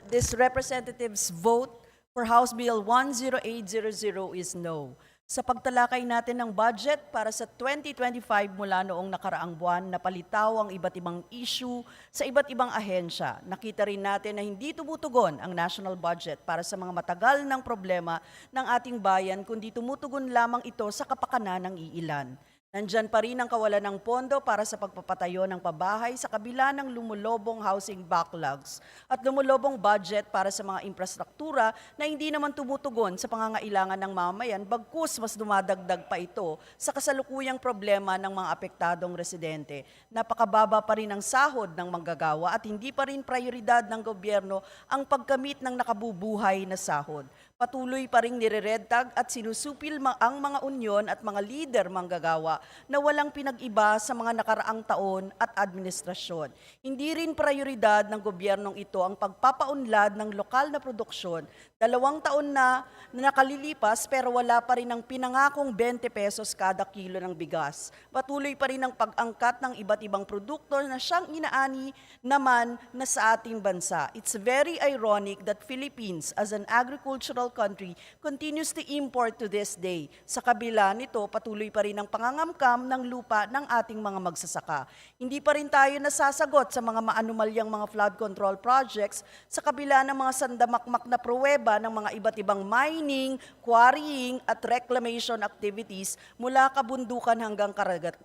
this representative's vote for House Bill 10800 is no. Sa pagtalakay natin ng budget para sa 2025 mula noong nakaraang buwan, napalitaw ang iba't ibang issue sa iba't ibang ahensya. Nakita rin natin na hindi tumutugon ang national budget para sa mga matagal ng problema ng ating bayan, kundi tumutugon lamang ito sa kapakanan ng iilan. Nandyan pa rin ang kawalan ng pondo para sa pagpapatayo ng pabahay sa kabila ng lumulobong housing backlogs at lumulobong budget para sa mga infrastruktura na hindi naman tumutugon sa pangangailangan ng mamamayan, bagkus mas dumadagdag pa ito sa kasalukuyang problema ng mga apektadong residente. Napakababa pa rin ang sahod ng manggagawa at hindi pa rin prioridad ng gobyerno ang pagkamit ng nakabubuhay na sahod. Patuloy pa rin nire-redtag at sinusupil ang mga unyon at mga lider manggagawa na walang pinag-iba sa mga nakaraang taon at administrasyon. Hindi rin prioridad ng gobyernong ito ang pagpapaunlad ng lokal na produksyon. 2 taon na nakalilipas pero wala pa rin ang pinangakong 20 pesos kada kilo ng bigas. Patuloy pa rin ang pag-angkat ng iba't ibang produkto na siyang inaani naman na sa ating bansa. It's very ironic that Philippines as an agricultural country continues to import to this day. Sa kabila nito, patuloy pa rin ang pangangamkam ng lupa ng ating mga magsasaka. Hindi pa rin tayo nasasagot sa mga maanumalyang mga flood control projects sa kabila ng mga sandamakmak na pruweba ng mga iba't ibang mining, quarrying at reclamation activities mula kabundukan hanggang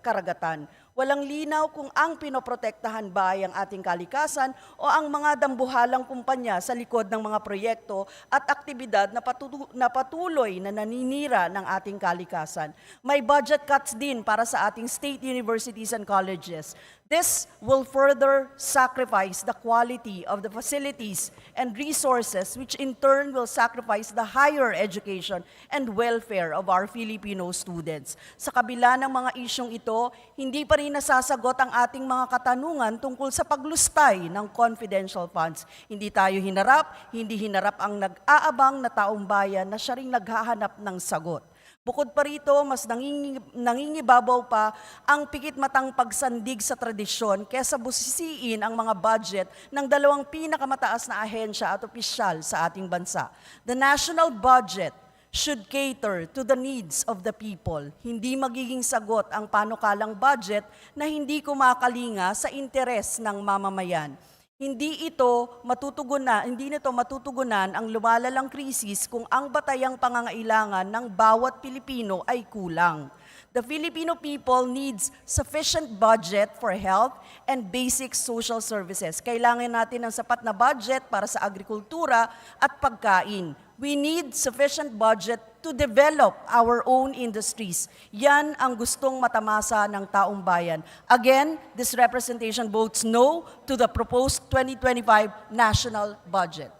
karagatan. Walang linaw kung ang pinoprotektahan ba ay ang ating kalikasan o ang mga dambuhalang kumpanya sa likod ng mga proyekto at aktibidad na patuloy na naninira ng ating kalikasan. May budget cuts din para sa ating state universities and colleges. This will further sacrifice the quality of the facilities and resources, which in turn will sacrifice the higher education and welfare of our Filipino students. Sa kabila ng mga isyong ito, hindi pa rin nasasagot ang ating mga katanungan tungkol sa paglustay ng confidential funds. Hindi tayo hindi hinarap ang nag-aabang na taong bayan na siya ring naghahanap ng sagot. Bukod pa rito, mas nangingibabaw pa ang pikit-matang pagsandig sa tradisyon kesa busisiin ang mga budget ng 2 pinakamataas na ahensya at opisyal sa ating bansa. The national budget should cater to the needs of the people. Hindi magiging sagot ang panukalang budget na hindi kumakalinga sa interes ng mamamayan. Hindi nito matutugunan ang lumalalang krisis kung ang batayang pangangailangan ng bawat Pilipino ay kulang. The Filipino people needs sufficient budget for health and basic social services. Kailangan natin ng sapat na budget para sa agrikultura at pagkain. We need sufficient budget to develop our own industries. Yan ang gustong matamasa ng taong bayan. Again, this representation votes no to the proposed 2025 national budget.